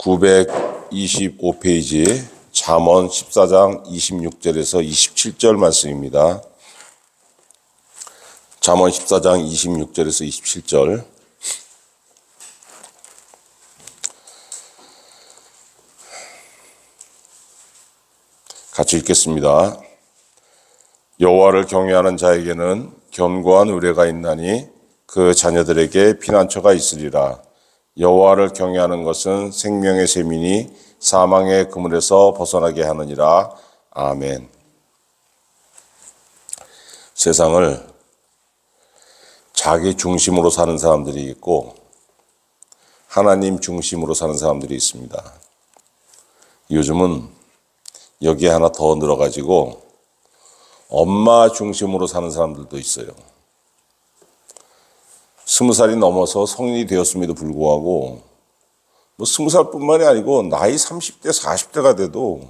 925페이지 잠언 14장 26절에서 27절 말씀입니다. 잠언 14장 26절에서 27절. 같이 읽겠습니다. 여호와를 경외하는 자에게는 견고한 의뢰가 있나니 그 자녀들에게 피난처가 있으리라. 여호와를 경외하는 것은 생명의 셈이니 사망의 그물에서 벗어나게 하느니라. 아멘. 세상을 자기 중심으로 사는 사람들이 있고 하나님 중심으로 사는 사람들이 있습니다. 요즘은 여기에 하나 더 늘어가지고 엄마 중심으로 사는 사람들도 있어요. 20살이 넘어서 성인이 되었음에도 불구하고 20살뿐만이 아니고 나이 30대, 40대가 돼도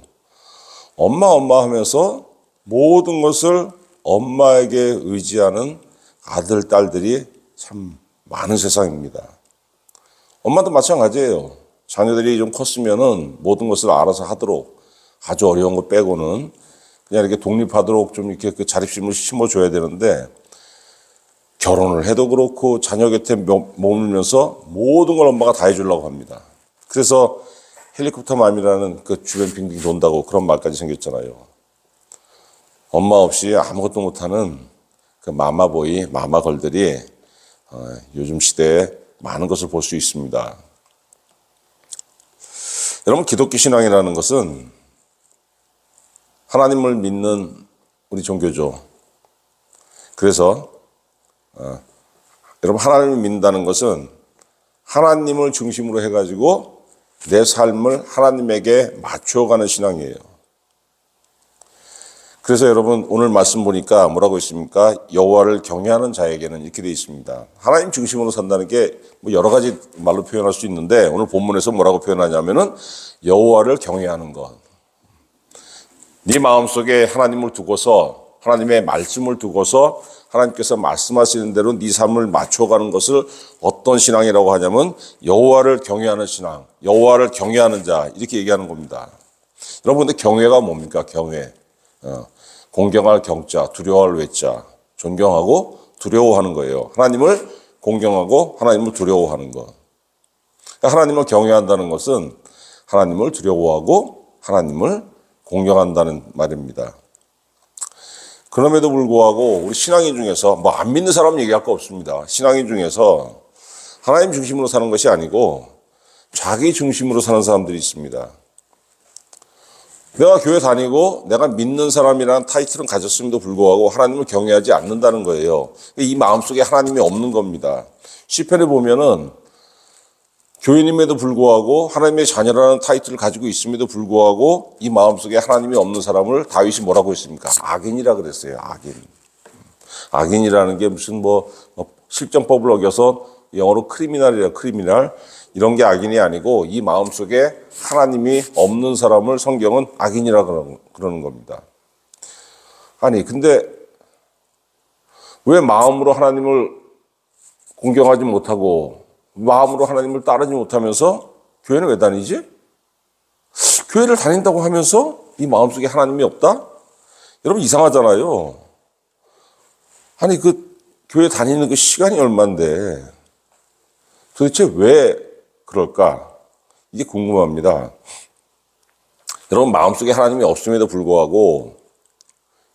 엄마 하면서 모든 것을 엄마에게 의지하는 아들, 딸들이 참 많은 세상입니다. 엄마도 마찬가지예요. 자녀들이 좀 컸으면은 모든 것을 알아서 하도록 아주 어려운 거 빼고는 그냥 이렇게 독립하도록 좀 이렇게 그 자립심을 심어줘야 되는데 결혼을 해도 그렇고 자녀 곁에 머물면서 모든 걸 엄마가 다 해주려고 합니다. 그래서 헬리콥터 맘이라는 그 주변 빙빙 돈다고 그런 말까지 생겼잖아요. 엄마 없이 아무것도 못하는 그 마마보이, 마마걸들이 요즘 시대에 많은 것을 볼 수 있습니다. 여러분, 기독교 신앙이라는 것은 하나님을 믿는 우리 종교죠. 그래서 여러분, 하나님을 믿는다는 것은 하나님을 중심으로 해가지고 내 삶을 하나님에게 맞춰가는 신앙이에요. 그래서 여러분, 오늘 말씀 보니까 뭐라고 있습니까? 여호와를 경외하는 자에게는 이렇게 되어 있습니다. 하나님 중심으로 산다는 게 뭐 여러 가지 말로 표현할 수 있는데 오늘 본문에서 뭐라고 표현하냐면은 여호와를 경외하는 것. 네 마음속에 하나님을 두고서 하나님의 말씀을 두고서 하나님께서 말씀하시는 대로 네 삶을 맞춰가는 것을 어떤 신앙이라고 하냐면 여호와를 경외하는 신앙, 여호와를 경외하는 자, 이렇게 얘기하는 겁니다. 여러분, 근데 경외가 뭡니까? 경외. 공경할 경자, 두려워할 외자, 존경하고 두려워하는 거예요. 하나님을 공경하고 하나님을 두려워하는 것. 그러니까 하나님을 경외한다는 것은 하나님을 두려워하고 하나님을 공경한다는 말입니다. 그럼에도 불구하고 우리 신앙인 중에서 뭐 안 믿는 사람 얘기할 거 없습니다. 신앙인 중에서 하나님 중심으로 사는 것이 아니고 자기 중심으로 사는 사람들이 있습니다. 내가 교회 다니고 내가 믿는 사람이라는 타이틀은 가졌음에도 불구하고 하나님을 경외하지 않는다는 거예요. 이 마음속에 하나님이 없는 겁니다. 시편에 보면은 교인임에도 불구하고 하나님의 자녀라는 타이틀을 가지고 있음에도 불구하고 이 마음속에 하나님이 없는 사람을 다윗이 뭐라고 했습니까? 악인이라 그랬어요. 악인. 악인이라는 게 무슨 뭐 실정법을 어겨서 영어로 크리미널이라 크리미널 이런 게 악인이 아니고 이 마음속에 하나님이 없는 사람을 성경은 악인이라 그러는 겁니다. 아니 근데 왜 마음으로 하나님을 공경하지 못하고 마음으로 하나님을 따르지 못하면서 교회는 왜 다니지? 교회를 다닌다고 하면서 이 마음속에 하나님이 없다? 여러분 이상하잖아요. 아니 그 교회 다니는 그 시간이 얼만데 도대체 왜 그럴까? 이게 궁금합니다. 여러분 마음속에 하나님이 없음에도 불구하고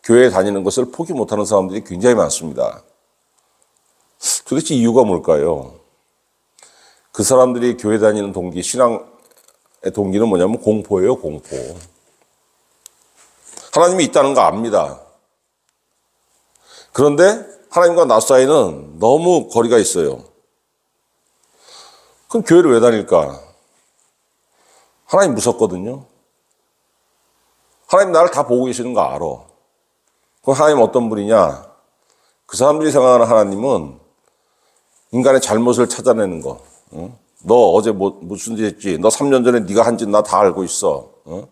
교회에 다니는 것을 포기 못하는 사람들이 굉장히 많습니다. 도대체 이유가 뭘까요? 그 사람들이 교회 다니는 동기, 신앙의 동기는 뭐냐면 공포예요, 공포. 하나님이 있다는 거 압니다. 그런데 하나님과 나 사이는 너무 거리가 있어요. 그럼 교회를 왜 다닐까? 하나님 무섭거든요. 하나님 나를 다 보고 계시는 거 알아. 그럼 하나님 어떤 분이냐? 그 사람들이 생각하는 하나님은 인간의 잘못을 찾아내는 거. 응? 너 어제 무슨 짓 했지? 너 3년 전에 네가 한 짓 나 다 알고 있어. 응?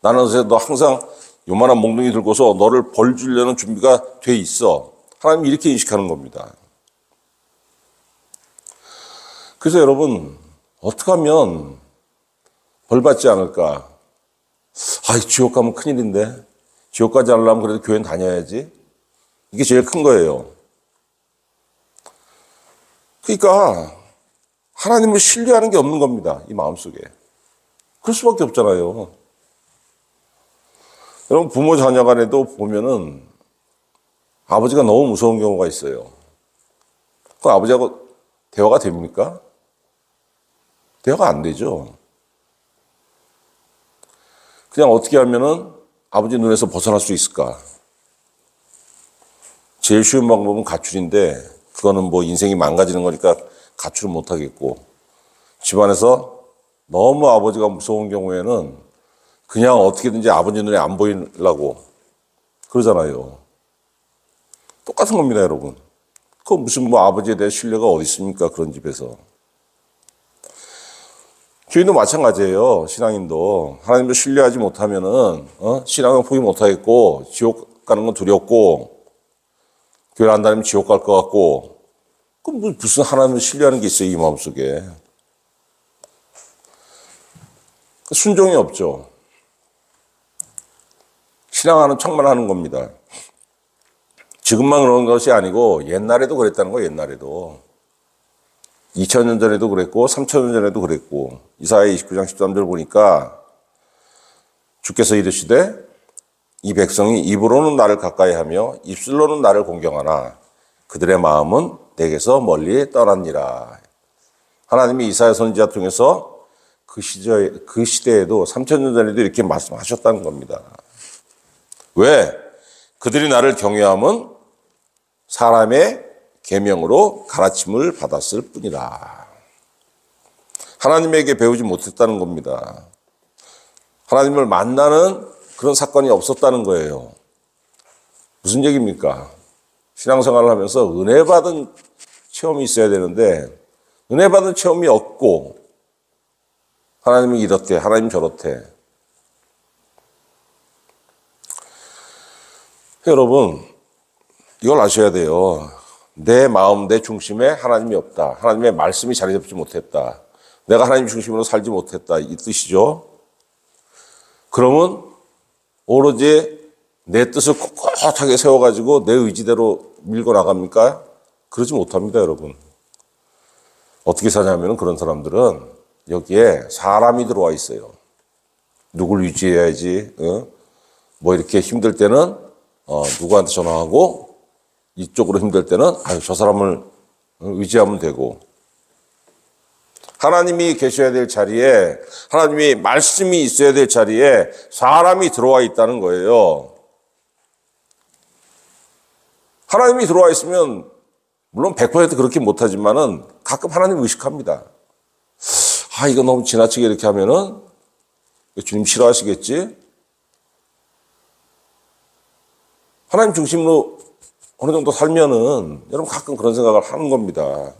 나는 어제 너 항상 요만한 몽둥이 들고서 너를 벌 주려는 준비가 돼 있어. 하나님이 이렇게 인식하는 겁니다. 그래서 여러분 어떻게 하면 벌 받지 않을까? 지옥 가면 큰일인데. 지옥 가지 않으려면 그래도 교회는 다녀야지. 이게 제일 큰 거예요. 그러니까 하나님을 신뢰하는 게 없는 겁니다. 이 마음속에. 그럴 수밖에 없잖아요. 여러분 부모 자녀 간에도 보면은 아버지가 너무 무서운 경우가 있어요. 그 아버지하고 대화가 됩니까? 대화가 안 되죠. 그냥 어떻게 하면은 아버지 눈에서 벗어날 수 있을까? 제일 쉬운 방법은 가출인데 그거는 뭐 인생이 망가지는 거니까 가출은 못 하겠고 집안에서 너무 아버지가 무서운 경우에는 그냥 어떻게든지 아버지 눈에 안 보이려고 그러잖아요. 똑같은 겁니다, 여러분. 그 무슨 뭐 아버지에 대한 신뢰가 어디 있습니까? 그런 집에서. 교인도 마찬가지예요. 신앙인도 하나님을 신뢰하지 못하면은 신앙은 포기 못하겠고 지옥 가는 건 두렵고 교회 안 다니면 지옥 갈 것 같고 그럼 무슨 하나님을 신뢰하는 게 있어요, 이 마음속에. 순종이 없죠. 신앙하는 척만 하는 겁니다. 지금만 그런 것이 아니고 옛날에도 그랬다는 거예요, 옛날에도. 2000년 전에도 그랬고 3000년 전에도 그랬고 이사야 29장 13절 보니까 주께서 이르시되 이 백성이 입으로는 나를 가까이하며 입술로는 나를 공경하나 그들의 마음은 내게서 멀리 떠났니라. 하나님이 이사야 선지자 통해서 그 시대에도 3000년 전에도 이렇게 말씀하셨다는 겁니다. 왜? 그들이 나를 경외함은 사람의 계명으로 가르침을 받았을 뿐이라. 하나님에게 배우지 못했다는 겁니다. 하나님을 만나는 그런 사건이 없었다는 거예요. 무슨 얘기입니까? 신앙생활을 하면서 은혜 받은 체험이 있어야 되는데 은혜 받은 체험이 없고 하나님은 이렇대, 하나님 저렇대. 여러분, 이걸 아셔야 돼요. 내 마음, 내 중심에 하나님이 없다. 하나님의 말씀이 자리 잡지 못했다. 내가 하나님 중심으로 살지 못했다. 이 뜻이죠. 그러면 오로지 내 뜻을 꼿꼿하게 세워가지고 내 의지대로 밀고 나갑니까? 그러지 못합니다, 여러분. 어떻게 사냐면 그런 사람들은 여기에 사람이 들어와 있어요. 누굴 유지해야지, 뭐 이렇게 힘들 때는 누구한테 전화하고 이쪽으로 힘들 때는 저 사람을 의지하면 되고 하나님이 계셔야 될 자리에 하나님이 말씀이 있어야 될 자리에 사람이 들어와 있다는 거예요. 하나님이 들어와 있으면 물론 100% 그렇게 못하지만은 가끔 하나님 의식합니다. 이거 너무 지나치게 이렇게 하면은 주님 싫어하시겠지? 하나님 중심으로 어느 정도 살면은 여러분 가끔 그런 생각을 하는 겁니다.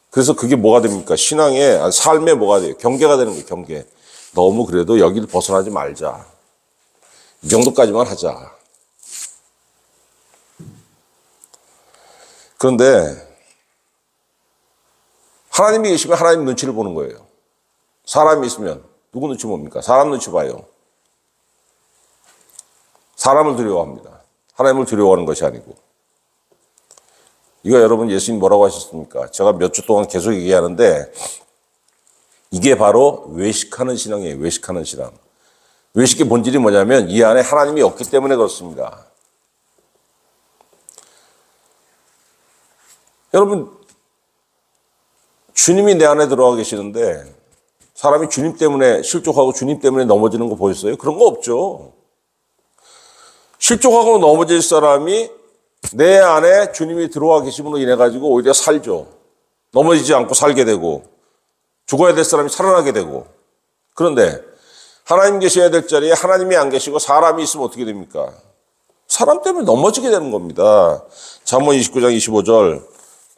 그래서 그게 뭐가 됩니까? 신앙의 삶에 뭐가 돼요? 경계가 되는 거예요, 경계. 너무 그래도 여기를 벗어나지 말자. 이 정도까지만 하자. 그런데 하나님이 계시면 하나님 눈치를 보는 거예요. 사람이 있으면 누구 눈치 봅니까? 사람 눈치 봐요. 사람을 두려워합니다. 하나님을 두려워하는 것이 아니고. 이거 여러분 예수님 뭐라고 하셨습니까? 제가 몇 주 동안 계속 얘기하는데 이게 바로 외식하는 신앙이에요. 외식하는 신앙. 외식의 본질이 뭐냐면 이 안에 하나님이 없기 때문에 그렇습니다. 여러분 주님이 내 안에 들어와 계시는데 사람이 주님 때문에 실족하고 주님 때문에 넘어지는 거 보였어요? 그런 거 없죠. 실족하고 넘어질 사람이 내 안에 주님이 들어와 계심으로 인해 가지고 오히려 살죠. 넘어지지 않고 살게 되고 죽어야 될 사람이 살아나게 되고. 그런데 하나님 계셔야 될 자리에 하나님이 안 계시고 사람이 있으면 어떻게 됩니까? 사람 때문에 넘어지게 되는 겁니다. 잠언 29장 25절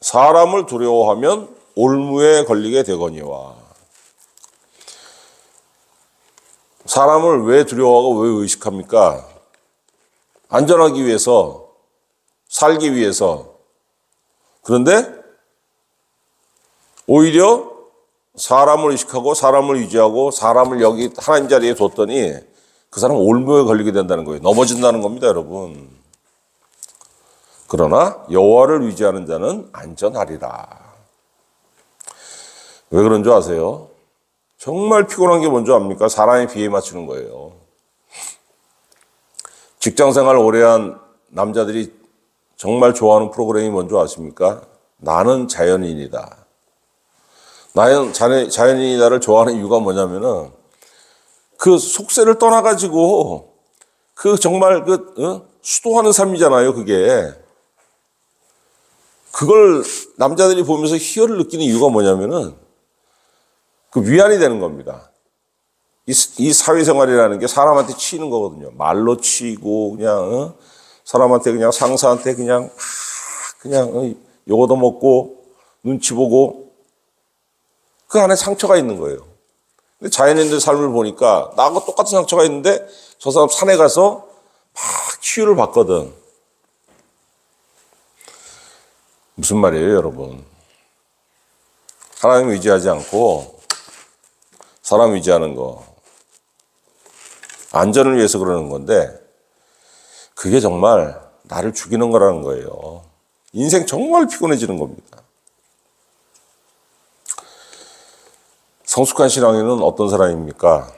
사람을 두려워하면 올무에 걸리게 되거니와. 사람을 왜 두려워하고 왜 의식합니까? 안전하기 위해서, 살기 위해서. 그런데 오히려 사람을 의식하고 사람을 유지하고 사람을 여기 하나님 자리에 뒀더니 그 사람은 올무에 걸리게 된다는 거예요. 넘어진다는 겁니다, 여러분. 그러나 여호와를 의지하는 자는 안전하리라. 왜 그런 줄 아세요? 정말 피곤한 게 뭔지 압니까? 사람의 비에 맞추는 거예요. 직장생활 오래 한 남자들이 정말 좋아하는 프로그램이 뭔지 아십니까? 나는 자연인이다. 나는 자연인이다를 좋아하는 이유가 뭐냐면은 그 속세를 떠나가지고 그 정말 수도하는 삶이잖아요, 그게. 그걸 남자들이 보면서 희열을 느끼는 이유가 뭐냐면은 그 위안이 되는 겁니다. 이 사회생활이라는 게 사람한테 치이는 거거든요. 말로 치이고 그냥 사람한테 그냥 상사한테 그냥 요거도 먹고 눈치 보고 그 안에 상처가 있는 거예요. 근데 자연인들 삶을 보니까 나하고 똑같은 상처가 있는데 저 사람 산에 가서 막 치유를 받거든. 무슨 말이에요, 여러분? 하나님 의지하지 않고 사람 의지하는 거. 안전을 위해서 그러는 건데 그게 정말 나를 죽이는 거라는 거예요. 인생 정말 피곤해지는 겁니다. 성숙한 신앙인은 어떤 사람입니까?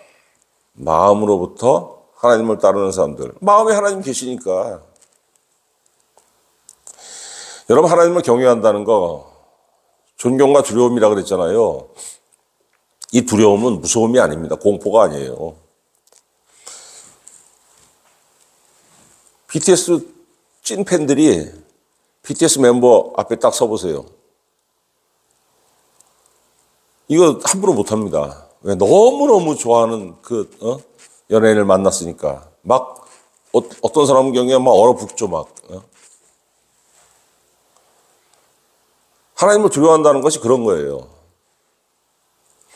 마음으로부터 하나님을 따르는 사람들. 마음에 하나님 계시니까. 여러분, 하나님을 경외한다는 거 존경과 두려움이라 그랬잖아요. 이 두려움은 무서움이 아닙니다. 공포가 아니에요. BTS 찐 팬들이 BTS 멤버 앞에 딱 서보세요. 이거 함부로 못합니다. 왜? 너무너무 좋아하는 연예인을 만났으니까. 막 어떤 사람 경우에 막 얼어붙죠, 막. 하나님을 두려워한다는 것이 그런 거예요.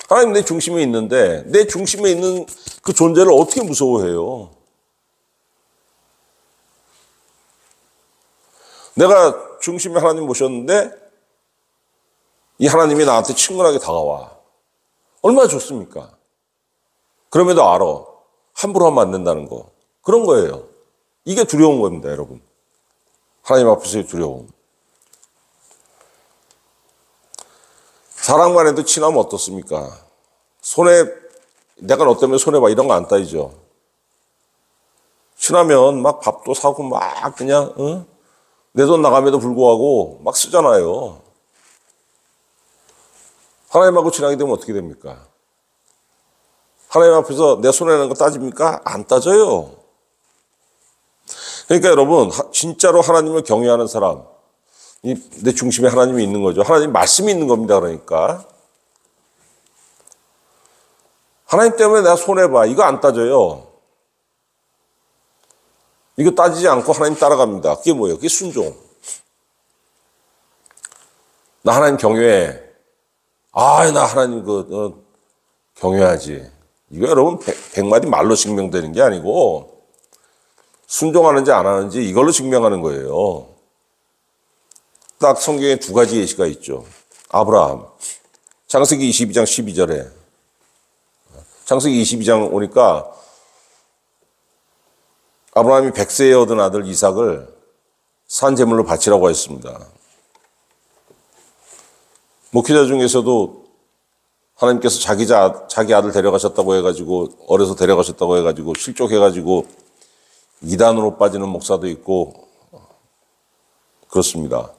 하나님 내 중심에 있는데 내 중심에 있는 그 존재를 어떻게 무서워해요? 내가 중심에 하나님 모셨는데 이 하나님이 나한테 친근하게 다가와. 얼마나 좋습니까? 그럼에도 알아. 함부로 하면 안 된다는 거. 그런 거예요. 이게 두려운 겁니다, 여러분. 하나님 앞에서의 두려움. 사랑만 해도 친하면 어떻습니까? 내가 너 때문에 손해봐. 이런 거 안 따지죠. 친하면 막 밥도 사고 막 그냥, 내 돈 나감에도 불구하고 막 쓰잖아요. 하나님하고 친하게 되면 어떻게 됩니까? 하나님 앞에서 내 손해내는 거 따집니까? 안 따져요. 그러니까 여러분, 진짜로 하나님을 경외하는 사람, 내 중심에 하나님이 있는 거죠. 하나님 말씀이 있는 겁니다. 그러니까. 하나님 때문에 내가 손해봐. 이거 안 따져요. 이거 따지지 않고 하나님 따라갑니다. 그게 뭐예요? 그게 순종. 나 하나님 경외해. 나 하나님 경외하지. 이거 여러분 100마디 말로 증명되는 게 아니고 순종하는지 안 하는지 이걸로 증명하는 거예요. 딱 성경에 두 가지 예시가 있죠. 아브라함. 창세기 22장 12절에. 창세기 22장 오니까 아브라함이 100세에 얻은 아들 이삭을 산제물로 바치라고 했습니다. 목회자 중에서도 하나님께서 자기 아들 데려가셨다고 해가지고, 어려서 데려가셨다고 해가지고, 실족해가지고, 이단으로 빠지는 목사도 있고, 그렇습니다.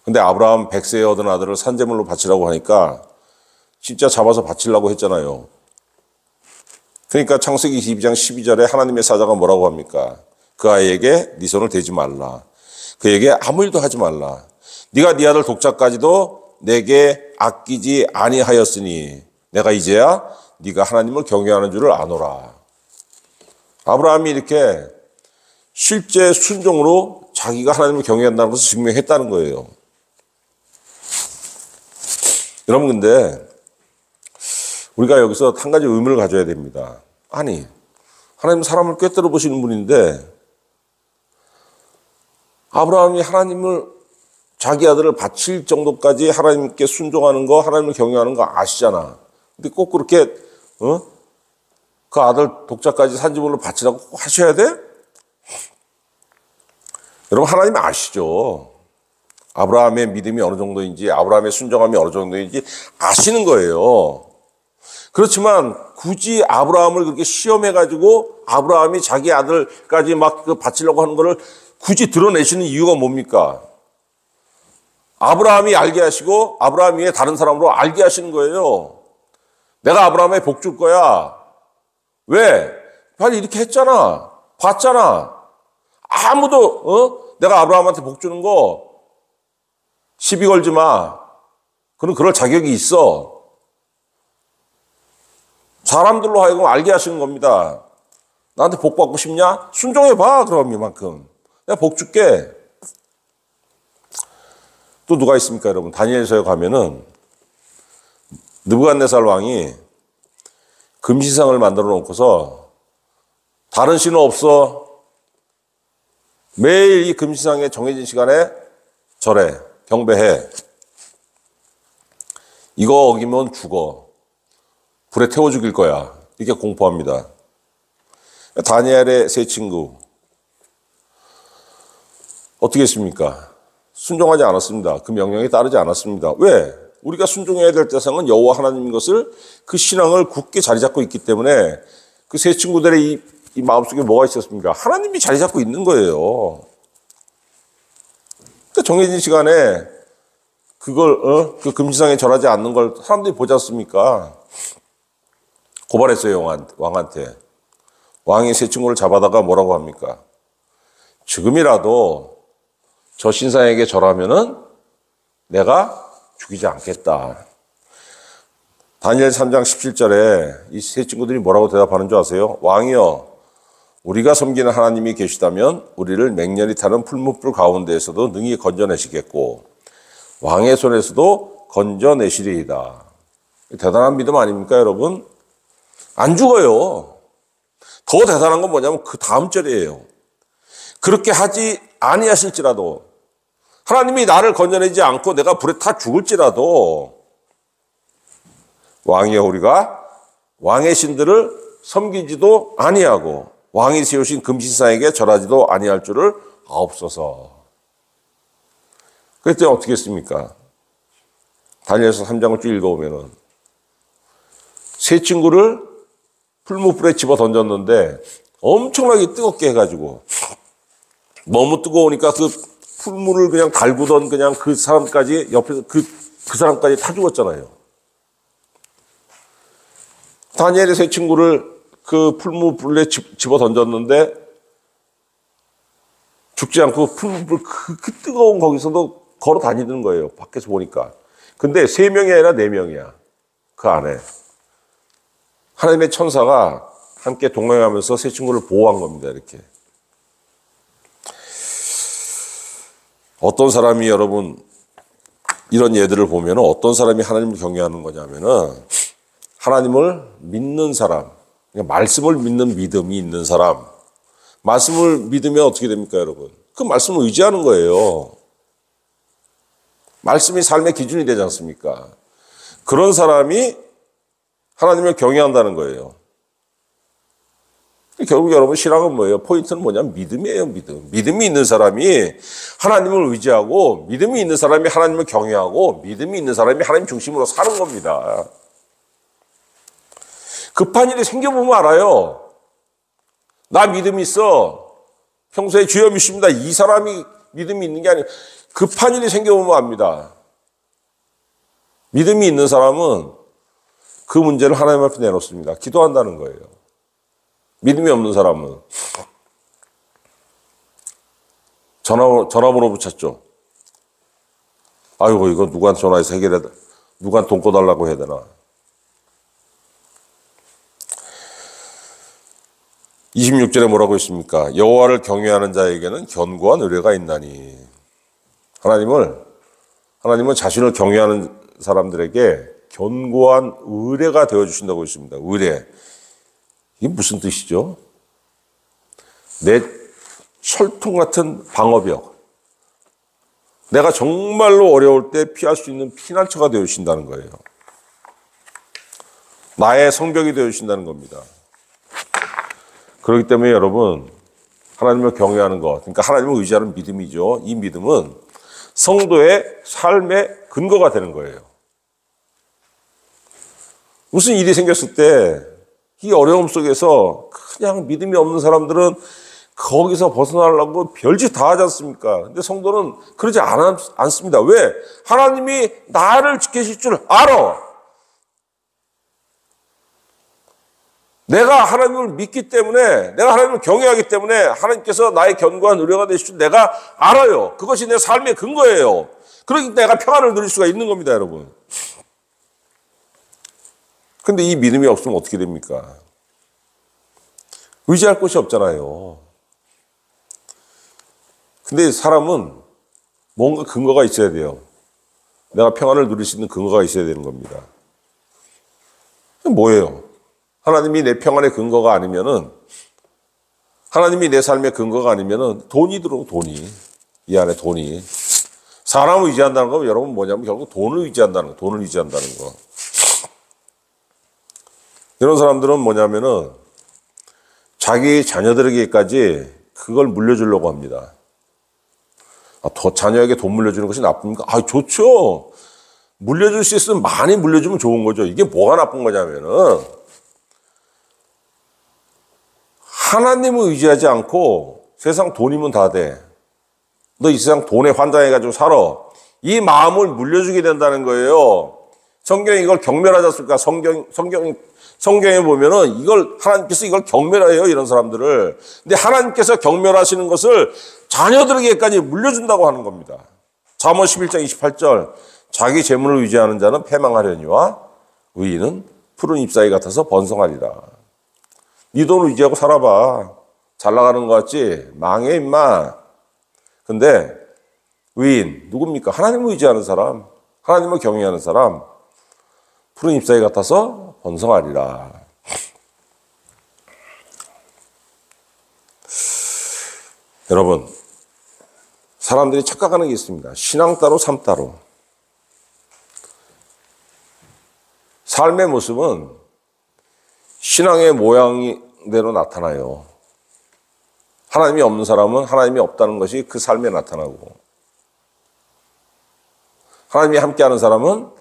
근데 아브라함 100세에 얻은 아들을 산제물로 바치라고 하니까, 진짜 잡아서 바치려고 했잖아요. 그러니까 창세기 22장 12절에 하나님의 사자가 뭐라고 합니까? 그 아이에게 네 손을 대지 말라. 그에게 아무 일도 하지 말라. 네가 네 아들 독자까지도 내게 아끼지 아니하였으니 내가 이제야 네가 하나님을 경외하는 줄을 아노라. 아브라함이 이렇게 실제 순종으로 자기가 하나님을 경외한다는 것을 증명했다는 거예요. 여러분, 근데 우리가 여기서 한 가지 의문을 가져야 됩니다. 아니, 하나님 사람을 꿰뚫어 보시는 분인데 아브라함이 하나님을 자기 아들을 바칠 정도까지 하나님께 순종하는 거, 하나님을 경외하는 거 아시잖아. 근데 꼭 그렇게 그 아들 독자까지 산지물로 바치라고 꼭 하셔야 돼? 여러분 하나님 아시죠? 아브라함의 믿음이 어느 정도인지, 아브라함의 순종함이 어느 정도인지 아시는 거예요. 그렇지만 굳이 아브라함을 그렇게 시험해가지고 아브라함이 자기 아들까지 막 바치려고 하는 거를 굳이 드러내시는 이유가 뭡니까? 아브라함이 알게 하시고 아브라함 위에 다른 사람으로 알게 하시는 거예요. 내가 아브라함에 복 줄 거야. 왜? 빨리 이렇게 했잖아. 봤잖아. 아무도 내가 아브라함한테 복 주는 거 시비 걸지 마. 그럼 그럴 자격이 있어. 사람들로 하여금 알게 하시는 겁니다. 나한테 복 받고 싶냐? 순종해봐. 그럼 이만큼. 내가 복 줄게. 또 누가 있습니까, 여러분? 다니엘서에 가면은 느부갓네살 왕이 금시상을 만들어 놓고서 다른 신은 없어. 매일 이 금시상에 정해진 시간에 절해, 경배해. 이거 어기면 죽어. 불에 태워 죽일 거야. 이렇게 공포합니다. 다니엘의 세 친구 어떻게 했습니까? 순종하지 않았습니다. 그 명령에 따르지 않았습니다. 왜? 우리가 순종해야 될 대상은 여호와 하나님인 것을 그 신앙을 굳게 자리 잡고 있기 때문에 그 세 친구들의 이 마음속에 뭐가 있었습니까? 하나님이 자리 잡고 있는 거예요. 그러니까 정해진 시간에 그걸 그 금시상에 절하지 않는 걸 사람들이 보지 않습니까? 고발했어요, 왕한테. 왕이 세 친구를 잡아다가 뭐라고 합니까? 지금이라도 저 신상에게 절하면은 내가 죽이지 않겠다. 다니엘 3장 17절에 이 세 친구들이 뭐라고 대답하는 줄 아세요? 왕이여, 우리가 섬기는 하나님이 계시다면 우리를 맹렬히 타는 풀무불 가운데에서도 능히 건져내시겠고 왕의 손에서도 건져내시리이다. 대단한 믿음 아닙니까, 여러분? 안 죽어요. 더 대단한 건 뭐냐면 그 다음 절이에요. 그렇게 하지 아니하실지라도, 하나님이 나를 건져내지 않고 내가 불에 타 죽을지라도, 왕이여, 우리가 왕의 신들을 섬기지도 아니하고 왕이 세우신 금신상에게 절하지도 아니할 줄을 아옵소서. 그랬더니 어떻게 했습니까? 다니엘서 3장을 쭉 읽어보면은 세 친구를 풀무불에 집어 던졌는데 엄청나게 뜨겁게 해가지고 너무 뜨거우니까 그 풀무를 그냥 달구던 그냥 그 사람까지 옆에서 그 사람까지 타 죽었잖아요. 다니엘의 세 친구를 그 풀무불에 집어 던졌는데 죽지 않고 풀무불 그 뜨거운 거기서도 걸어 다니는 거예요. 밖에서 보니까. 근데 3명이 아니라 4명이야. 그 안에. 하나님의 천사가 함께 동행하면서 세 친구를 보호한 겁니다. 이렇게. 어떤 사람이, 여러분, 이런 예들을 보면 어떤 사람이 하나님을 경외하는 거냐면은 하나님을 믿는 사람, 그러니까 말씀을 믿는 믿음이 있는 사람. 말씀을 믿으면 어떻게 됩니까, 여러분? 그 말씀을 의지하는 거예요. 말씀이 삶의 기준이 되지 않습니까? 그런 사람이 하나님을 경외한다는 거예요. 결국 여러분, 신앙은 뭐예요? 포인트는 뭐냐면 믿음이에요, 믿음. 믿음이 있는 사람이 하나님을 의지하고, 믿음이 있는 사람이 하나님을 경외하고, 믿음이 있는 사람이 하나님 중심으로 사는 겁니다. 급한 일이 생겨보면 알아요. 나 믿음 있어. 평소에 주여 믿습니다. 이 사람이 믿음이 있는 게 아니고 급한 일이 생겨보면 압니다. 믿음이 있는 사람은 그 문제를 하나님 앞에 내놓습니다. 기도한다는 거예요. 믿음이 없는 사람은 전화번호 붙였죠. 아이고, 이거 누구한테 전화해서 해결해, 누구한테 돈 꿔달라고 해야 되나. 26절에 뭐라고 있습니까? 여호와를 경외하는 자에게는 견고한 의뢰가 있나니. 하나님은 자신을 경외하는 사람들에게 견고한 의뢰가 되어주신다고 있습니다. 의뢰. 이게 무슨 뜻이죠? 내 철통 같은 방어벽. 내가 정말로 어려울 때 피할 수 있는 피난처가 되어주신다는 거예요. 나의 성벽이 되어주신다는 겁니다. 그렇기 때문에 여러분, 하나님을 경외하는 것, 그러니까 하나님을 의지하는 믿음이죠. 이 믿음은 성도의 삶의 근거가 되는 거예요. 무슨 일이 생겼을 때 이 어려움 속에서 그냥 믿음이 없는 사람들은 거기서 벗어나려고 별짓 다 하지 않습니까? 근데 성도는 그러지 않습니다. 왜? 하나님이 나를 지키실 줄 알아. 내가 하나님을 믿기 때문에, 내가 하나님을 경외하기 때문에 하나님께서 나의 견고한 의뢰가 되실 줄 내가 알아요. 그것이 내 삶의 근거예요. 그러기 때문에 내가 평안을 누릴 수가 있는 겁니다, 여러분. 근데 이 믿음이 없으면 어떻게 됩니까? 의지할 곳이 없잖아요. 근데 사람은 뭔가 근거가 있어야 돼요. 내가 평안을 누릴 수 있는 근거가 있어야 되는 겁니다. 뭐예요? 하나님이 내 평안의 근거가 아니면은, 하나님이 내 삶의 근거가 아니면은 돈이 들어오고 돈이. 이 안에 돈이. 사람을 의지한다는 건 여러분 뭐냐면 결국 돈을 의지한다는 거, 돈을 의지한다는 거. 이런 사람들은 뭐냐면은 자기 자녀들에게까지 그걸 물려주려고 합니다. 자녀에게 돈 물려주는 것이 나쁩니까? 좋죠. 물려줄 수 있으면 많이 물려주면 좋은 거죠. 이게 뭐가 나쁜 거냐면은 하나님을 의지하지 않고 세상 돈이면 다 돼. 너 이 세상 돈에 환장해가지고 살아. 이 마음을 물려주게 된다는 거예요. 성경이 이걸 경멸하지 않습니까? 성경에 보면은 하나님께서 이걸 경멸해요, 이런 사람들을. 근데 하나님께서 경멸하시는 것을 자녀들에게까지 물려준다고 하는 겁니다. 잠언 11장 28절. 자기 재물을 의지하는 자는 패망하려니와 의인은 푸른 잎사귀 같아서 번성하리라. 네 돈을 의지하고 살아봐. 잘 나가는 것 같지? 망해, 임마. 근데 의인, 누굽니까? 하나님을 의지하는 사람, 하나님을 경외하는 사람, 푸른 잎사귀 같아서 번성하리라. 여러분, 사람들이 착각하는 게 있습니다. 신앙 따로 삶 따로. 삶의 모습은 신앙의 모양대로 나타나요. 하나님이 없는 사람은 하나님이 없다는 것이 그 삶에 나타나고, 하나님이 함께하는 사람은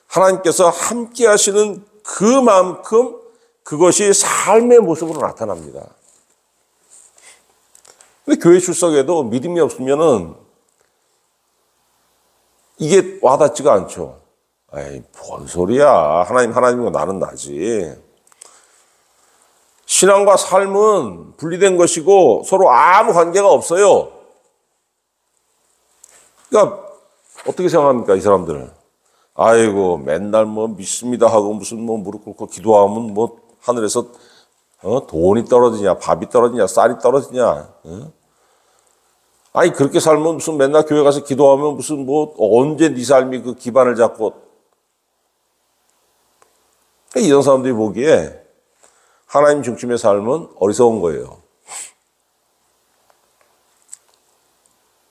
하나님께서 함께 하시는 그만큼 그것이 삶의 모습으로 나타납니다. 근데 교회 출석에도 믿음이 없으면은 이게 와닿지가 않죠. 에이, 뭔 소리야. 하나님이고 나는 나지. 신앙과 삶은 분리된 것이고 서로 아무 관계가 없어요. 그러니까 어떻게 생각합니까, 이 사람들? 아이고, 맨날 믿습니다 하고 무슨 무릎 꿇고 기도하면 하늘에서 돈이 떨어지냐, 밥이 떨어지냐, 쌀이 떨어지냐. 아니, 그렇게 살면 무슨 맨날 교회 가서 기도하면 무슨 언제 네 삶이 그 기반을 잡고. 이런 사람들이 보기에 하나님 중심의 삶은 어리석은 거예요.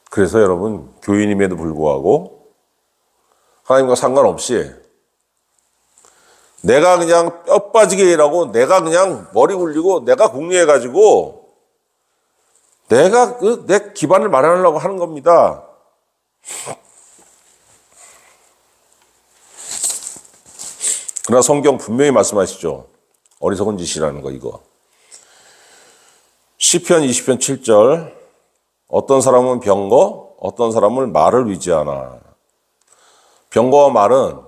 그래서 여러분, 교인임에도 불구하고 하나님과 상관없이 내가 그냥 뼈 빠지게 일하고 내가 그냥 머리 굴리고 내가 궁리해가지고 내가 내 기반을 마련하려고 하는 겁니다. 그러나 성경 분명히 말씀하시죠. 어리석은 짓이라는 거, 이거. 시편 20편 7절. 어떤 사람은 병거, 어떤 사람은 말을 위지하나. 병거와 말은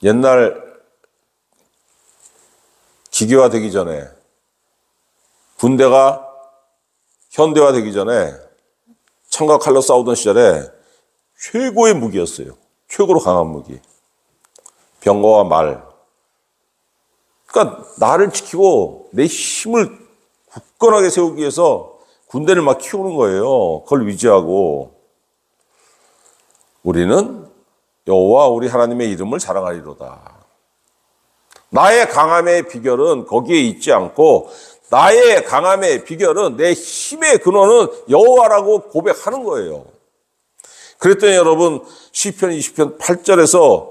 옛날 기계화되기 전에, 군대가 현대화되기 전에 창과 칼로 싸우던 시절에 최고의 무기였어요. 최고로 강한 무기. 병거와 말. 그러니까 나를 지키고 내 힘을 굳건하게 세우기 위해서 군대를 막 키우는 거예요. 그걸 위지하고. 우리는 여호와 우리 하나님의 이름을 자랑하리로다. 나의 강함의 비결은 거기에 있지 않고 나의 강함의 비결은 내 힘의 근원은 여호와라고 고백하는 거예요. 그랬더니 여러분 시편 20편 8절에서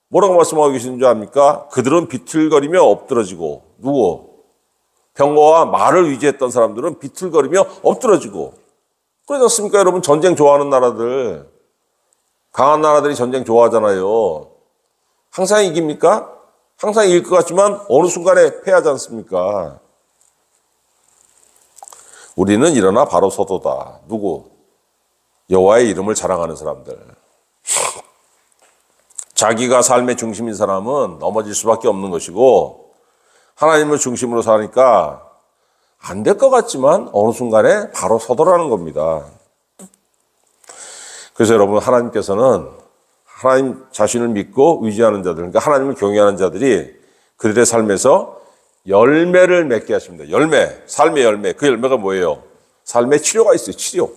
뭐라고 말씀하고 계시는 줄 압니까? 그들은 비틀거리며 엎드러지고 누구? 병거와 말을 위지했던 사람들은 비틀거리며 엎드러지고 그러지 않습니까? 여러분 전쟁 좋아하는 나라들 강한 나라들이 전쟁 좋아하잖아요. 항상 이깁니까? 항상 이길 것 같지만 어느 순간에 패하지 않습니까? 우리는 일어나 바로 서도다. 누구? 여호와의 이름을 자랑하는 사람들. 자기가 삶의 중심인 사람은 넘어질 수밖에 없는 것이고 하나님을 중심으로 사니까 안 될 것 같지만 어느 순간에 바로 서더라는 겁니다. 그래서 여러분 하나님께서는 하나님 자신을 믿고 의지하는 자들, 그러니까 하나님을 경외하는 자들이 그들의 삶에서 열매를 맺게 하십니다. 열매, 삶의 열매. 그 열매가 뭐예요? 삶의 치료가 있어요. 치료.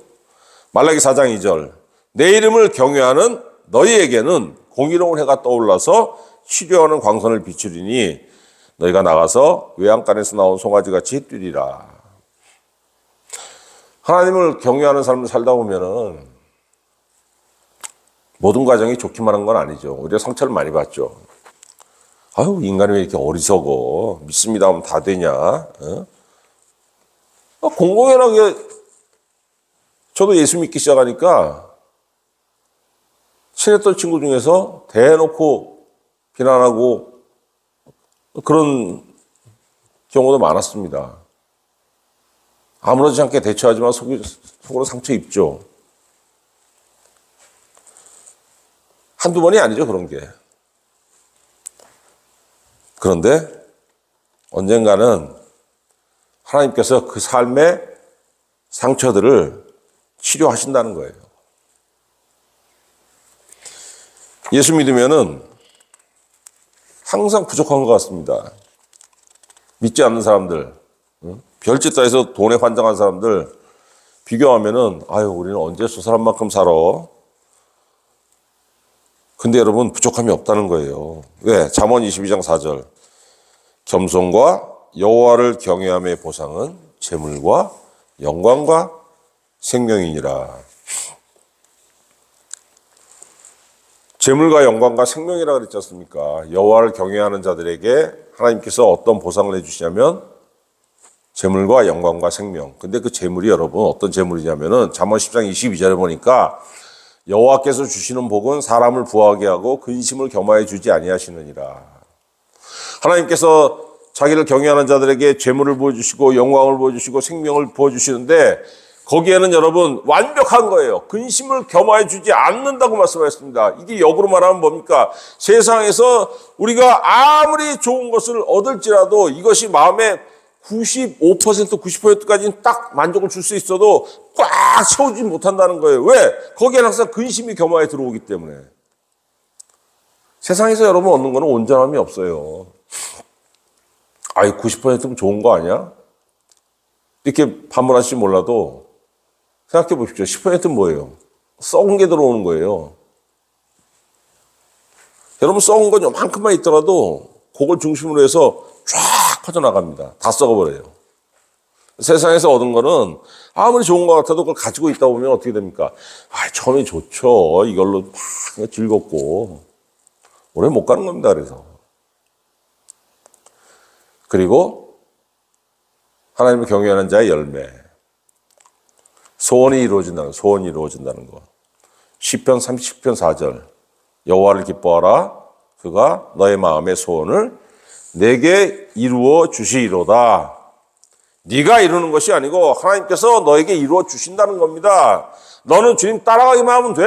말라기 4장 2절. 내 이름을 경외하는 너희에게는 공의로운 해가 떠올라서 치료하는 광선을 비추리니 너희가 나가서 외양간에서 나온 송아지같이 뛰리라. 하나님을 경외하는 삶을 살다 보면은 모든 과정이 좋기만 한 건 아니죠. 우리가 상처를 많이 받죠. 아유, 인간이 왜 이렇게 어리석어. 믿습니다 하면 다 되냐. 어? 공공연하게 저도 예수 믿기 시작하니까 친했던 친구 중에서 대놓고 비난하고 그런 경우도 많았습니다. 아무렇지 않게 대처하지만 속으로 상처 입죠. 한두 번이 아니죠, 그런 게. 그런데 언젠가는 하나님께서 그 삶의 상처들을 치료하신다는 거예요. 예수 믿으면은 항상 부족한 것 같습니다. 믿지 않는 사람들, 별짓 다 해서 돈에 환장한 사람들 비교하면은 아유, 우리는 언제 저 사람만큼 살아? 근데 여러분 부족함이 없다는 거예요. 왜? 잠언 22장 4절. 겸손과 여호와를 경외함의 보상은 재물과 영광과 생명이니라. 재물과 영광과 생명이라 그랬지 않습니까? 여호와를 경외하는 자들에게 하나님께서 어떤 보상을 해주시냐면 재물과 영광과 생명. 근데 그 재물이 여러분 어떤 재물이냐면은 잠언 10장 22절에 보니까 여호와께서 주시는 복은 사람을 부하게 하고 근심을 겸하여 주지 아니하시느니라. 하나님께서 자기를 경외하는 자들에게 재물을 부어주시고 영광을 부어주시고 생명을 부어주시는데 거기에는 여러분 완벽한 거예요. 근심을 겸하여 주지 않는다고 말씀하셨습니다. 이게 역으로 말하면 뭡니까? 세상에서 우리가 아무리 좋은 것을 얻을지라도 이것이 마음에 95%, 90%까지는 딱 만족을 줄 수 있어도 꽉 채우지 못한다는 거예요. 왜? 거기에는 항상 근심이 겸하여 들어오기 때문에. 세상에서 여러분 얻는 거는 온전함이 없어요. 아이, 90%면 좋은 거 아니야? 이렇게 반문하실지 몰라도 생각해 보십시오. 10%는 뭐예요? 썩은 게 들어오는 거예요. 여러분 썩은 건 요만큼만 있더라도 그걸 중심으로 해서 쫙 퍼져나갑니다. 다 썩어버려요. 세상에서 얻은 거는 아무리 좋은 것 같아도 그걸 가지고 있다 보면 어떻게 됩니까? 아, 처음에 좋죠. 이걸로 막 즐겁고 오래 못 가는 겁니다. 그래서 그리고 하나님을 경외하는 자의 열매, 소원이 이루어진다는 거. 시편 30편 4절. 여호와를 기뻐하라. 그가 너의 마음의 소원을 내게 이루어 주시리로다. 네가 이루는 것이 아니고 하나님께서 너에게 이루어 주신다는 겁니다. 너는 주님 따라가기만 하면 돼.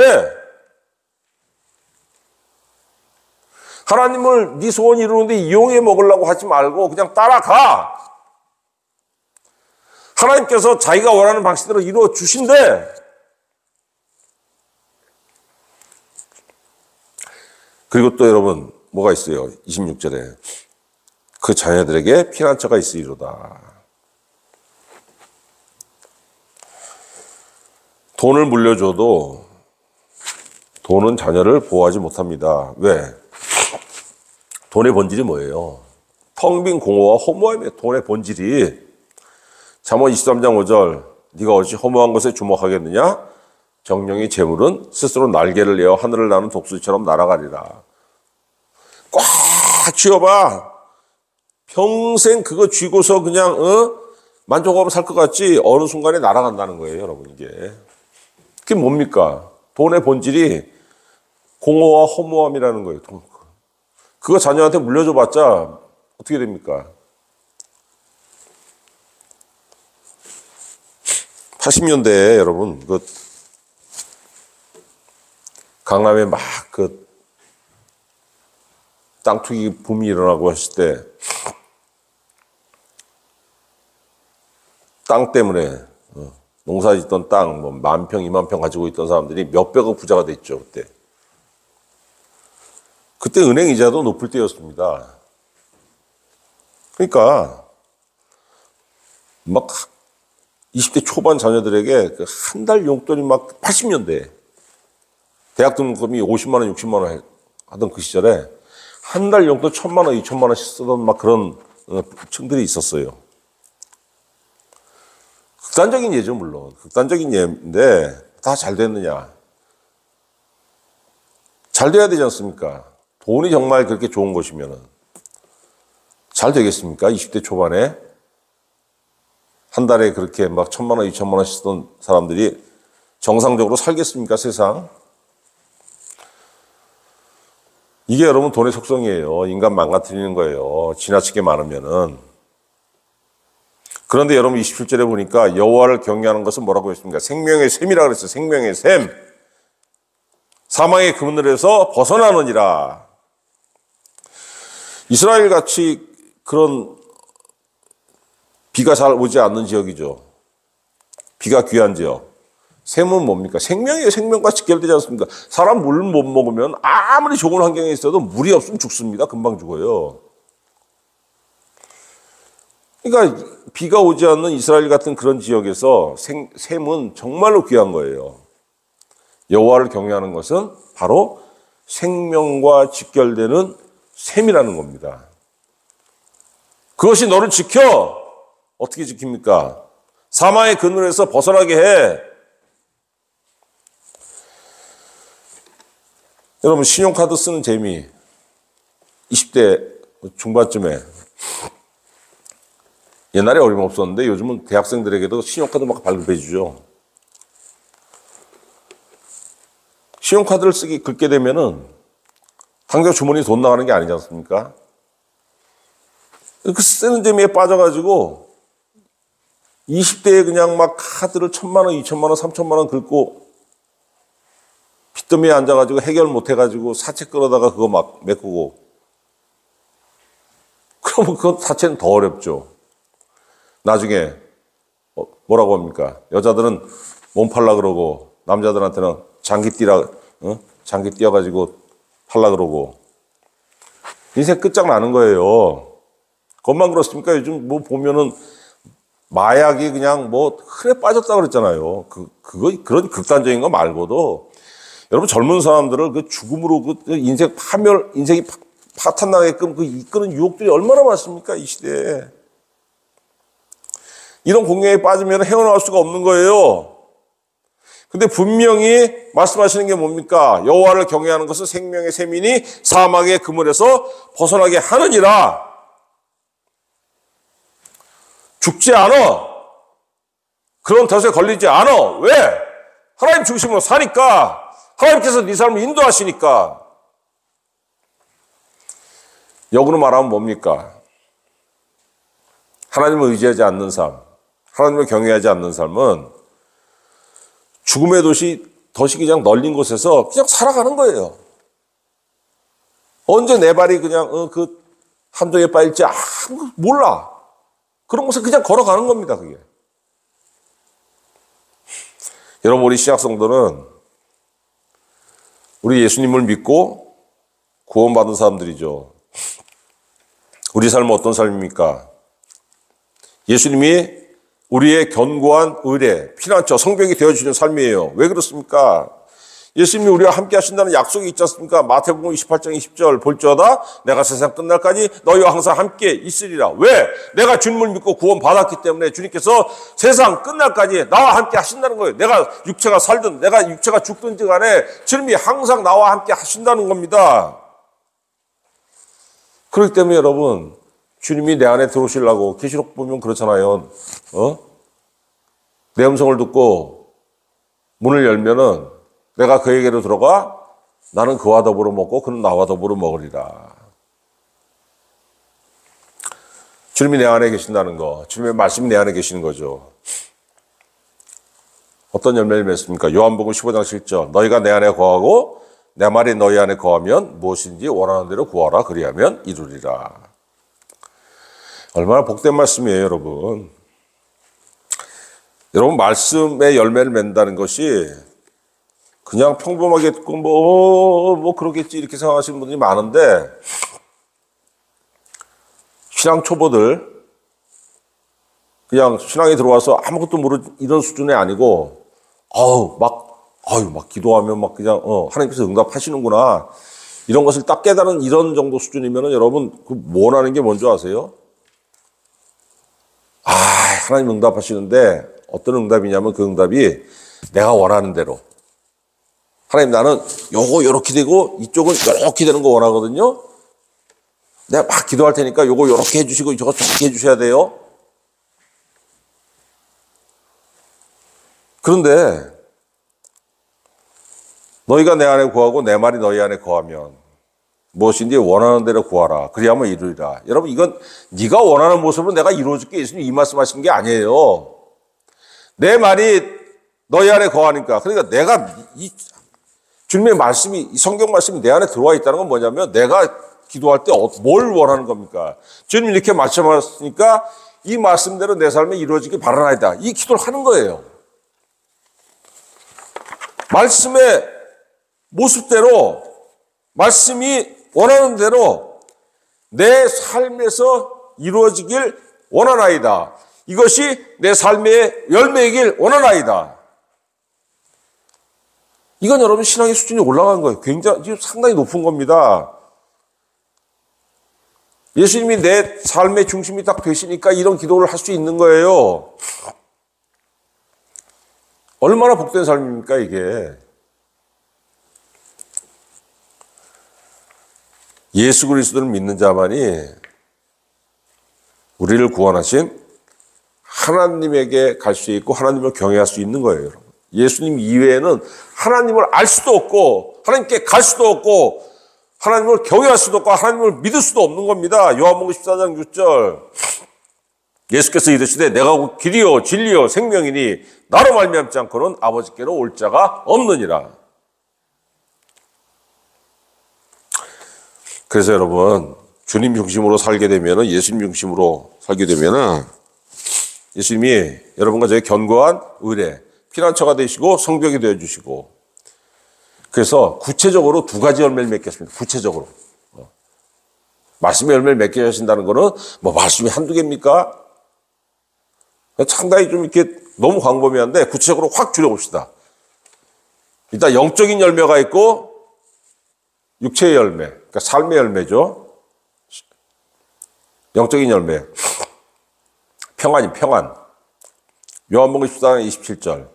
하나님을 네 소원 이루는데 이용해 먹으려고 하지 말고 그냥 따라가. 하나님께서 자기가 원하는 방식대로 이루어 주신대. 그리고 또 여러분 뭐가 있어요? 26절에 그 자녀들에게 피난처가 있으리로다. 돈을 물려줘도 돈은 자녀를 보호하지 못합니다. 왜? 돈의 본질이 뭐예요? 텅 빈 공허와 허무함의 돈의 본질이 잠언 23장 5절 네가 어찌 허무한 것에 주목하겠느냐? 정령의 재물은 스스로 날개를 내어 하늘을 나는 독수리처럼 날아가리라. 꽉 쥐어봐. 평생 그거 쥐고서 그냥 만족하고 살 것 같지 어느 순간에 날아간다는 거예요, 여러분. 이게. 그게 뭡니까? 돈의 본질이 공허와 허무함이라는 거예요. 그거 자녀한테 물려줘봤자 어떻게 됩니까? 80년대에 여러분 강남에 막 땅 투기 붐이 일어나고 했을 때 땅 때문에 농사 짓던 땅 뭐 10,000평, 20,000평 가지고 있던 사람들이 몇백억 부자가 됐죠. 그때 은행 이자도 높을 때였습니다. 그러니까 막 20대 초반 자녀들에게 한 달 용돈이 막 80년대 대학 등록금이 50만 원, 60만 원 하던 그 시절에 한 달 용돈 1,000만 원, 2,000만 원씩 쓰던 막 그런 층들이 있었어요. 극단적인 예죠, 물론. 극단적인 예인데 다 잘 됐느냐? 잘 돼야 되지 않습니까? 돈이 정말 그렇게 좋은 것이면은 잘 되겠습니까? 20대 초반에 한 달에 그렇게 막 1,000만 원, 2,000만 원씩 쓰던 사람들이 정상적으로 살겠습니까, 세상? 이게 여러분 돈의 속성이에요. 인간 망가뜨리는 거예요. 지나치게 많으면은. 그런데 여러분 27절에 보니까 여호와를 경외하는 것은 뭐라고 했습니까? 생명의 샘이라 그랬어요. 생명의 샘. 사망의 그늘에서 벗어나느니라. 이스라엘 같이 그런 비가 잘 오지 않는 지역이죠. 비가 귀한 지역. 샘은 뭡니까? 생명이에요. 생명과 직결되지 않습니까? 사람 물 못 먹으면 아무리 좋은 환경에 있어도 물이 없으면 죽습니다. 금방 죽어요. 그러니까 비가 오지 않는 이스라엘 같은 그런 지역에서 샘은 정말로 귀한 거예요. 여호와를 경외하는 것은 바로 생명과 직결되는 샘이라는 겁니다. 그것이 너를 지켜. 어떻게 지킵니까? 사망의 그늘에서 벗어나게 해. 여러분 신용카드 쓰는 재미 20대 중반쯤에 옛날에 어림없었는데 요즘은 대학생들에게도 신용카드 막 발급해주죠. 신용카드를 긁게 되면은 당장 주머니 돈 나가는 게 아니지 않습니까? 그 쓰는 재미에 빠져가지고 20대에 그냥 막 카드를 1,000만 원, 2,000만 원, 3,000만 원 긁고 빚더미에 앉아가지고 해결 못 해가지고 사채 끌어다가 그거 막 메꾸고 그러면 그건 사채는 더 어렵죠. 나중에 뭐라고 합니까? 여자들은 몸 팔라 그러고 남자들한테는 장기 뛰어가지고 팔라 그러고 인생 끝장나는 거예요. 그것만 그렇습니까? 요즘 뭐 보면은 마약이 그냥 뭐 흔해 빠졌다 그랬잖아요. 그런 극단적인 거 말고도 여러분 젊은 사람들을 그 죽음으로 그 인생 인생이 파탄나게끔 그 이끄는 유혹들이 얼마나 많습니까? 이 시대에. 이런 공경에 빠지면 헤어나올 수가 없는 거예요. 근데 분명히 말씀하시는 게 뭡니까? 여호와를 경외하는 것은 생명의 샘이니 사막의 그물에서 벗어나게 하느니라. 죽지 않아. 그런 덫에 걸리지 않아. 왜? 하나님 중심으로 사니까. 하나님께서 네 삶을 인도하시니까. 역으로 말하면 뭡니까? 하나님을 의지하지 않는 삶, 하나님을 경외하지 않는 삶은 죽음의 덫이 그냥 널린 곳에서 그냥 살아가는 거예요. 언제 내 발이 그냥 그 함정에 빠질지 몰라. 그런 곳에 그냥 걸어가는 겁니다. 그게. 여러분 우리 시약성도는 우리 예수님을 믿고 구원받은 사람들이죠. 우리 삶은 어떤 삶입니까? 예수님이 우리의 견고한 의뢰, 피난처, 성벽이 되어주시는 삶이에요. 왜 그렇습니까? 예수님이 우리와 함께 하신다는 약속이 있지 않습니까? 마태복음 28장 20절 볼지어다 내가 세상 끝날까지 너희와 항상 함께 있으리라. 왜? 내가 주님을 믿고 구원 받았기 때문에 주님께서 세상 끝날까지 나와 함께 하신다는 거예요. 내가 육체가 살든 내가 육체가 죽든지 간에 주님이 항상 나와 함께 하신다는 겁니다. 그렇기 때문에 여러분 주님이 내 안에 들어오시려고 계시록 보면 그렇잖아요. 내 음성을 듣고 문을 열면은 내가 그에게로 들어가 나는 그와 더불어 먹고 그는 나와 더불어 먹으리라. 주님이 내 안에 계신다는 거, 주님의 말씀이 내 안에 계시는 거죠. 어떤 열매를 맺습니까? 요한복음 15장 7절 너희가 내 안에 거하고 내 말이 너희 안에 거하면 무엇인지 원하는 대로 구하라 그리하면 이루리라. 얼마나 복된 말씀이에요, 여러분. 여러분 말씀의 열매를 맺는다는 것이 그냥 평범하게 듣고 뭐 그러겠지 이렇게 생각하시는 분들이 많은데 신앙 초보들 그냥 신앙에 들어와서 아무것도 모르는 이런 수준이 아니고 막 기도하면 막 그냥 하나님께서 응답하시는구나 이런 것을 딱 깨달은 이런 정도 수준이면은 여러분 그 원하는 게 뭔지 아세요? 하나님 응답하시는데 어떤 응답이냐면 그 응답이 내가 원하는 대로 하나님 나는 요거 요렇게 되고 이쪽은 요렇게 되는 거 원하거든요. 내가 막 기도할 테니까 요거 요렇게 해주시고 저거 저렇게 해주셔야 돼요. 그런데 너희가 내 안에 구하고 내 말이 너희 안에 거하면 무엇인지 원하는 대로 구하라. 그리하면 이루리라. 여러분 이건 네가 원하는 모습으로 내가 이루어줄게 예수님 이 말씀하신 게 아니에요. 내 말이 너희 안에 거하니까 그러니까 내가 주님의 말씀이 이 성경 말씀이 내 안에 들어와 있다는 건 뭐냐면 내가 기도할 때 뭘 원하는 겁니까? 주님 이렇게 말씀하셨으니까 이 말씀대로 내 삶에 이루어지길 바라나이다. 이 기도를 하는 거예요. 말씀의 모습대로 말씀이 원하는 대로 내 삶에서 이루어지길 원하나이다. 이것이 내 삶의 열매이길 원하나이다. 이건 여러분 신앙의 수준이 올라간 거예요. 굉장히 상당히 높은 겁니다. 예수님이 내 삶의 중심이 딱 되시니까 이런 기도를 할 수 있는 거예요. 얼마나 복된 삶입니까 이게. 예수 그리스도를 믿는 자만이 우리를 구원하신 하나님에게 갈 수 있고 하나님을 경외할 수 있는 거예요. 여러분. 예수님 이외에는 하나님을 알 수도 없고 하나님께 갈 수도 없고 하나님을 경외할 수도 없고 하나님을 믿을 수도 없는 겁니다. 요한복음 14장 6절 예수께서 이르시되 내가 길이요 진리요 생명이니 나로 말미암지 않고는 아버지께로 올 자가 없느니라. 그래서 여러분 주님 중심으로 살게 되면은 예수님 중심으로 살게 되면은 예수님이 여러분과 저의 견고한 의뢰 피난처가 되시고 성벽이 되어 주시고 그래서 구체적으로 두 가지 열매를 맺겠습니다. 구체적으로 말씀의 열매를 맺게 하신다는 거는 뭐 말씀이 한두 개입니까? 상당히 좀 이렇게 너무 광범위한데 구체적으로 확 줄여봅시다. 일단 영적인 열매가 있고 육체의 열매, 그러니까 삶의 열매죠. 영적인 열매. 평안. 요한복음 14장 27절.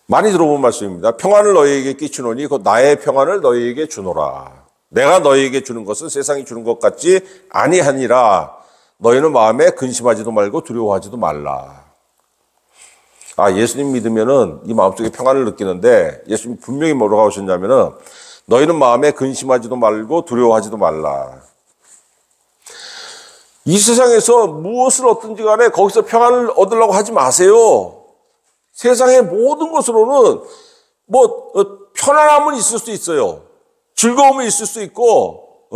많이 들어본 말씀입니다. 평안을 너희에게 끼치노니 곧 나의 평안을 너희에게 주노라. 내가 너희에게 주는 것은 세상이 주는 것 같지 아니하니라. 너희는 마음에 근심하지도 말고 두려워하지도 말라. 예수님 믿으면은 이 마음속에 평안을 느끼는데 예수님 분명히 뭐라고 하셨냐면은 너희는 마음에 근심하지도 말고 두려워하지도 말라. 이 세상에서 무엇을 얻든지 간에 거기서 평안을 얻으려고 하지 마세요. 세상의 모든 것으로는 편안함은 있을 수 있어요. 즐거움은 있을 수 있고,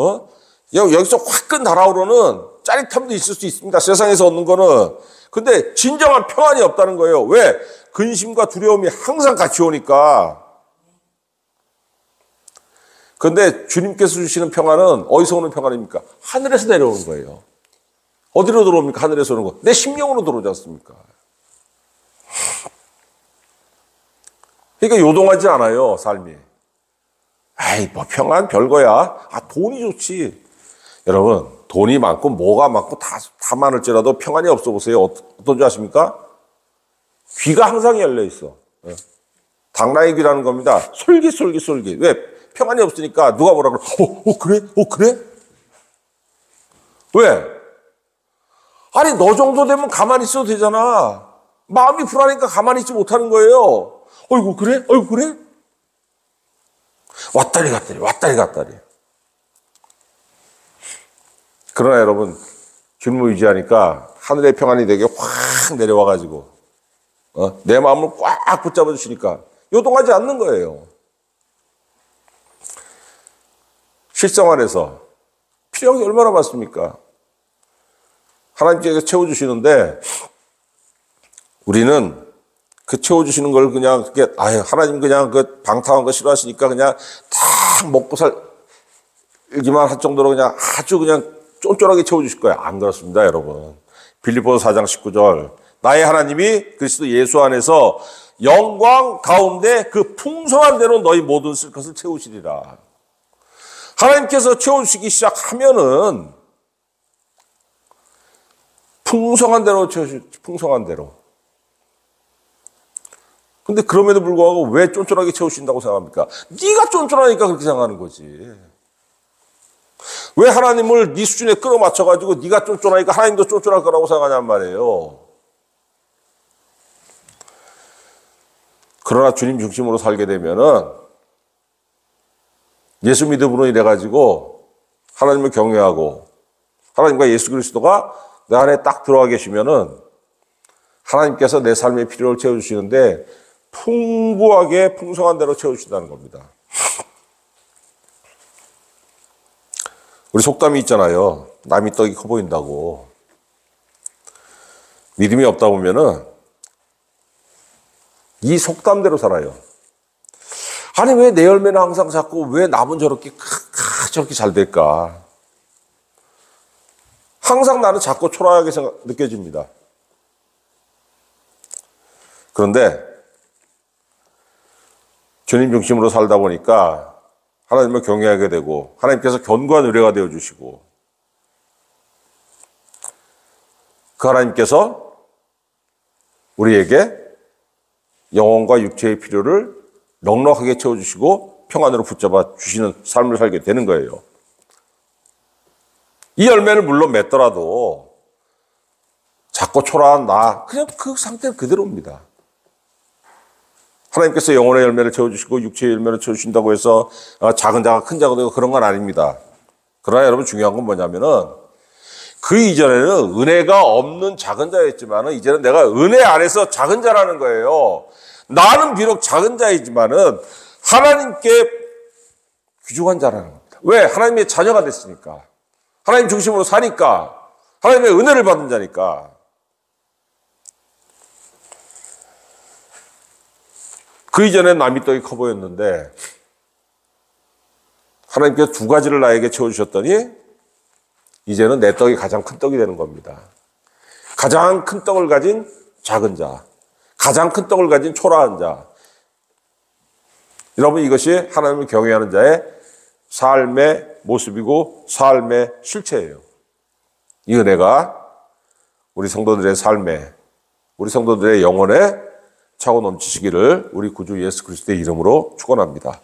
여기서 화끈 달아오르는 짜릿함도 있을 수 있습니다. 세상에서 얻는 거는. 근데 진정한 평안이 없다는 거예요. 왜? 근심과 두려움이 항상 같이 오니까. 근데 주님께서 주시는 평안은 어디서 오는 평안입니까? 하늘에서 내려오는 거예요. 어디로 들어옵니까? 하늘에서 오는 거. 내 심령으로 들어오지 않습니까? 그러니까 요동하지 않아요, 삶이. 에이, 뭐 평안 별거야. 아, 돈이 좋지. 여러분, 돈이 많고 뭐가 많고 다 많을지라도 평안이 없어 보세요. 어떤 줄 아십니까? 귀가 항상 열려 있어. 당나의 귀라는 겁니다. 솔깃. 왜? 평안이 없으니까 누가 뭐라 그래? 그래? 왜? 아니, 너 정도 되면 가만히 있어도 되잖아. 마음이 불안하니까 가만히 있지 못하는 거예요. 어이구, 그래? 왔다리 갔다리. 그러나 여러분, 주님을 의지하니까 하늘의 평안이 되게 확 내려와가지고, 내 마음을 꽉 붙잡아 주시니까 요동하지 않는 거예요. 실생활에서 필요한 게 얼마나 많습니까? 하나님께서 채워주시는데, 우리는 그 채워주시는 걸 그냥, 하나님 그냥 그 방탕한 거 싫어하시니까 그냥 다 먹고 살기만 할 정도로 그냥 아주 그냥 쫀쫀하게 채워주실 거예요. 안 그렇습니다, 여러분. 빌립보서 4장 19절. 나의 하나님이 그리스도 예수 안에서 영광 가운데 그 풍성한 대로 너희 모든 쓸 것을 채우시리라. 하나님께서 채워주시기 시작하면은 풍성한 대로 채워주시, 풍성한 대로. 근데 그럼에도 불구하고 왜 쫀쫀하게 채우신다고 생각합니까? 네가 쫀쫀하니까 그렇게 생각하는 거지. 왜 하나님을 네 수준에 끌어맞춰가지고 네가 쫀쫀하니까 하나님도 쫀쫀할 거라고 생각하냔 말이에요. 그러나 주님 중심으로 살게 되면은 예수 믿음으로 이래가지고 하나님을 경외하고 하나님과 예수 그리스도가 내 안에 딱 들어와 계시면은 하나님께서 내 삶의 필요를 채워주시는데 풍부하게 풍성한 대로 채워주신다는 겁니다. 우리 속담이 있잖아요. 남이 떡이 커 보인다고. 믿음이 없다 보면은 이 속담대로 살아요. 아니, 왜 내 열매는 항상 작고 왜 남은 저렇게 잘 될까? 항상 나는 작고 초라하게 느껴집니다. 그런데 주님 중심으로 살다 보니까 하나님을 경외하게 되고 하나님께서 견고한 의뢰가 되어주시고 그 하나님께서 우리에게 영혼과 육체의 필요를 넉넉하게 채워주시고 평안으로 붙잡아 주시는 삶을 살게 되는 거예요. 이 열매를 물론 맺더라도 작고 초라한 나 그냥 그 상태는 그대로입니다. 하나님께서 영혼의 열매를 채워주시고 육체의 열매를 채워주신다고 해서 작은 자가 큰 자가 되고 그런 건 아닙니다. 그러나 여러분 중요한 건 뭐냐면은 그 이전에는 은혜가 없는 작은 자였지만은 이제는 내가 은혜 안에서 작은 자라는 거예요. 나는 비록 작은 자이지만은 하나님께 귀중한 자라는 겁니다. 왜? 하나님의 자녀가 됐으니까. 하나님 중심으로 사니까. 하나님의 은혜를 받은 자니까. 그 이전엔 남이 떡이 커 보였는데 하나님께서 두 가지를 나에게 채워주셨더니 이제는 내 떡이 가장 큰 떡이 되는 겁니다. 가장 큰 떡을 가진 작은 자, 가장 큰 떡을 가진 초라한 자. 여러분, 이것이 하나님을 경외하는 자의 삶의 모습이고 삶의 실체예요. 이 은혜가 우리 성도들의 삶에, 우리 성도들의 영혼에 차고 넘치시기를 우리 구주 예수 그리스도의 이름으로 축원합니다.